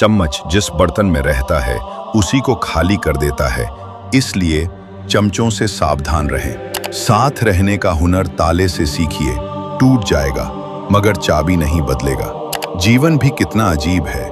चम्मच जिस बर्तन में रहता है उसी को खाली कर देता है, इसलिए चमचों से सावधान रहें। साथ रहने का हुनर ताले से सीखिए, टूट जाएगा मगर चाबी नहीं बदलेगा। जीवन भी कितना अजीब है,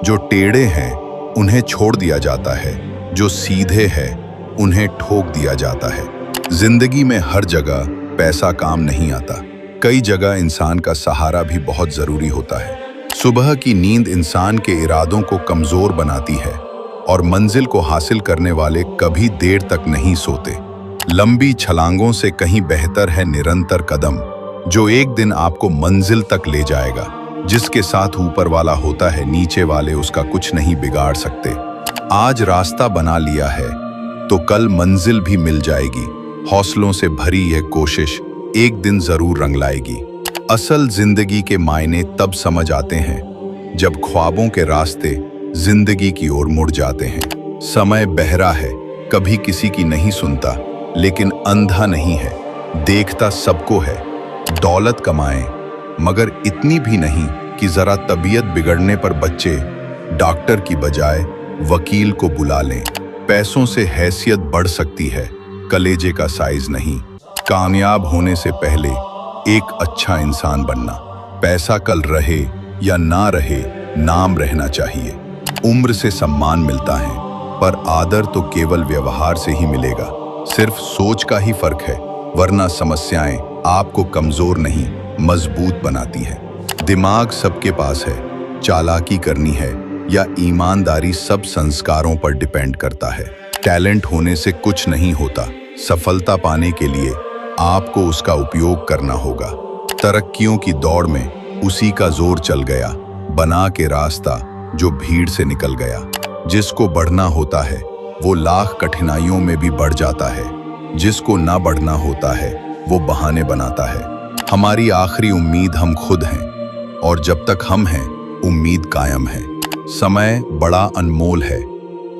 जो टेढ़े हैं उन्हें छोड़ दिया जाता है, जो सीधे हैं उन्हें ठोक दिया जाता है। जिंदगी में हर जगह पैसा काम नहीं आता, कई जगह इंसान का सहारा भी बहुत जरूरी होता है। सुबह की नींद इंसान के इरादों को कमजोर बनाती है और मंजिल को हासिल करने वाले कभी देर तक नहीं सोते। लंबी छलांगों से कहीं बेहतर है निरंतर कदम, जो एक दिन आपको मंजिल तक ले जाएगा। जिसके साथ ऊपर वाला होता है, नीचे वाले उसका कुछ नहीं बिगाड़ सकते। आज रास्ता बना लिया है तो कल मंजिल भी मिल जाएगी। हौसलों से भरी यह कोशिश एक दिन जरूर रंग लाएगी। असल जिंदगी के मायने तब समझ आते हैं जब ख्वाबों के रास्ते जिंदगी की ओर मुड़ जाते हैं। समय बहरा है, कभी किसी की नहीं सुनता, लेकिन अंधा नहीं है, देखता सबको है। दौलत कमाएं मगर इतनी भी नहीं कि जरा तबीयत बिगड़ने पर बच्चे डॉक्टर की बजाय वकील को बुला लें। पैसों से हैसियत बढ़ सकती है, कलेजे का साइज नहीं। कामयाब होने से पहले एक अच्छा इंसान बनना। पैसा कल रहे या ना रहे, नाम रहना चाहिए। उम्र से सम्मान मिलता है, पर आदर तो केवल व्यवहार से ही मिलेगा। सिर्फ सोच का ही फर्क है, वरना समस्याएं आपको कमजोर नहीं मजबूत बनाती है। दिमाग सबके पास है, चालाकी करनी है या ईमानदारी सब संस्कारों पर डिपेंड करता है। टैलेंट होने से कुछ नहीं होता, सफलता पाने के लिए आपको उसका उपयोग करना होगा। तरक्कियों की दौड़ में उसी का जोर चल गया, बना के रास्ता जो भीड़ से निकल गया। जिसको बढ़ना होता है वो लाख कठिनाइयों में भी बढ़ जाता है, जिसको ना बढ़ना होता है वो बहाने बनाता है। हमारी आखिरी उम्मीद हम खुद हैं और जब तक हम हैं उम्मीद कायम है। समय बड़ा अनमोल है,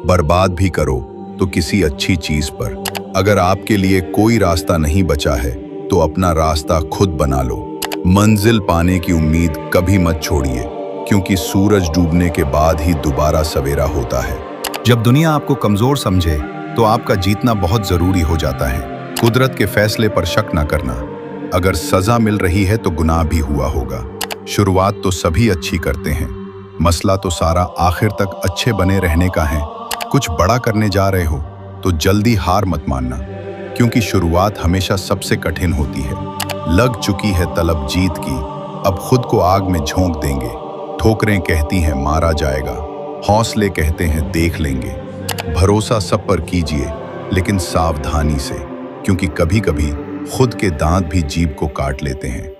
बर्बाद भी करो तो किसी अच्छी चीज पर। अगर आपके लिए कोई रास्ता नहीं बचा है तो अपना रास्ता खुद बना लो। मंजिल पाने की उम्मीद कभी मत छोड़िए, क्योंकि सूरज डूबने के बाद ही दोबारा सवेरा होता है। जब दुनिया आपको कमजोर समझे तो आपका जीतना बहुत जरूरी हो जाता है। कुदरत के फैसले पर शक न करना। अगर सजा मिल रही है तो गुनाह भी हुआ होगा। शुरुआत तो सभी अच्छी करते हैं, मसला तो सारा आखिर तक अच्छे बने रहने का है। कुछ बड़ा करने जा रहे हो तो जल्दी हार मत मानना, क्योंकि शुरुआत हमेशा सबसे कठिन होती है। लग चुकी है तलब जीत की, अब खुद को आग में झोंक देंगे। ठोकरें कहती हैं मारा जाएगा, हौसले कहते हैं देख लेंगे। भरोसा सब पर कीजिए, लेकिन सावधानी से, क्योंकि कभी कभी खुद के दांत भी जीभ को काट लेते हैं।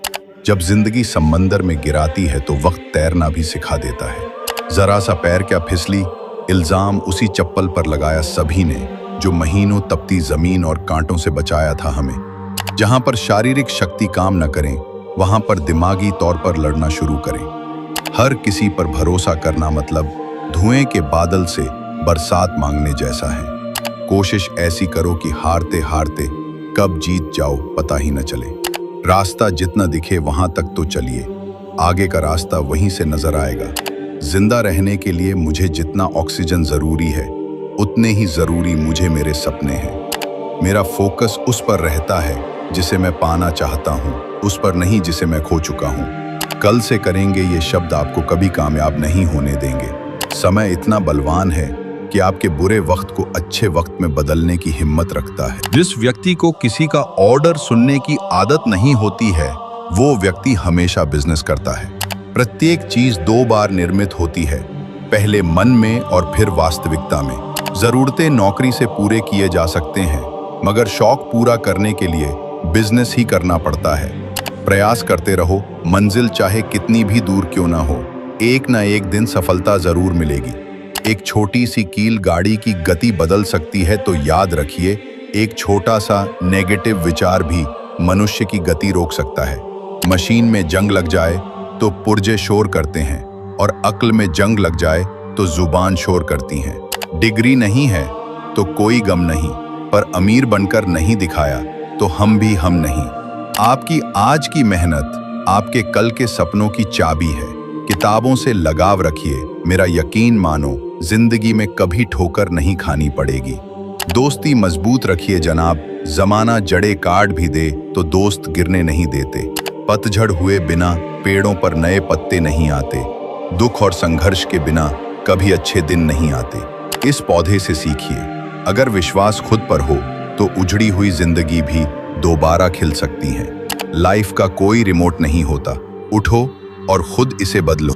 जब जिंदगी समंदर में गिराती है तो वक्त तैरना भी सिखा देता है। जरा सा पैर क्या फिसली, इल्जाम उसी चप्पल पर लगाया सभी ने जो महीनों तपती जमीन और कांटों से बचाया था हमें। जहां पर शारीरिक शक्ति काम न करें, वहां पर दिमागी तौर पर लड़ना शुरू करें। हर किसी पर भरोसा करना मतलब धुएं के बादल से बरसात मांगने जैसा है। कोशिश ऐसी करो कि हारते हारते कब जीत जाओ पता ही न चले। रास्ता जितना दिखे वहां तक तो चलिए, आगे का रास्ता वहीं से नजर आएगा। जिंदा रहने के लिए मुझे जितना ऑक्सीजन जरूरी है, उतने ही जरूरी मुझे मेरे सपने हैं। मेरा फोकस उस पर रहता है जिसे मैं पाना चाहता हूँ, उस पर नहीं जिसे मैं खो चुका हूँ। कल से करेंगे ये शब्द आपको कभी कामयाब नहीं होने देंगे। समय इतना बलवान है कि आपके बुरे वक्त को अच्छे वक्त में बदलने की हिम्मत रखता है। जिस व्यक्ति को किसी का ऑर्डर सुनने की आदत नहीं होती है, वो व्यक्ति हमेशा बिजनेस करता है। प्रत्येक चीज 2 बार निर्मित होती है, पहले मन में और फिर वास्तविकता में। जरूरतें नौकरी से पूरे किए जा सकते हैं, मगर शौक पूरा करने के लिए बिजनेस ही करना पड़ता है। प्रयास करते रहो, मंजिल चाहे कितनी भी दूर क्यों ना हो, एक ना एक दिन सफलता जरूर मिलेगी। एक छोटी सी कील गाड़ी की गति बदल सकती है, तो याद रखिए एक छोटा सा नेगेटिव विचार भी मनुष्य की गति रोक सकता है। मशीन में जंग लग जाए तो पुर्जे शोर करते हैं, और अक्ल में जंग लग जाए तो जुबान शोर करती हैं। डिग्री नहीं है तो कोई गम नहीं, पर अमीर बनकर नहीं दिखाया तो हम भी हम नहीं। आपकी आज की मेहनत आपके कल के सपनों की चाबी है। किताबों से लगाव रखिए, मेरा यकीन मानो, जिंदगी में कभी ठोकर नहीं खानी पड़ेगी। दोस्ती मजबूत रखिए जनाब, जमाना जड़े काट भी दे तो दोस्त गिरने नहीं देते। पतझड़ हुए बिना पेड़ों पर नए पत्ते नहीं आते। दुख और संघर्ष के बिना कभी अच्छे दिन नहीं आते। इस पौधे से सीखिए, अगर विश्वास खुद पर हो तो उजड़ी हुई जिंदगी भी दोबारा खिल सकती है। लाइफ का कोई रिमोट नहीं होता, उठो और खुद इसे बदलो।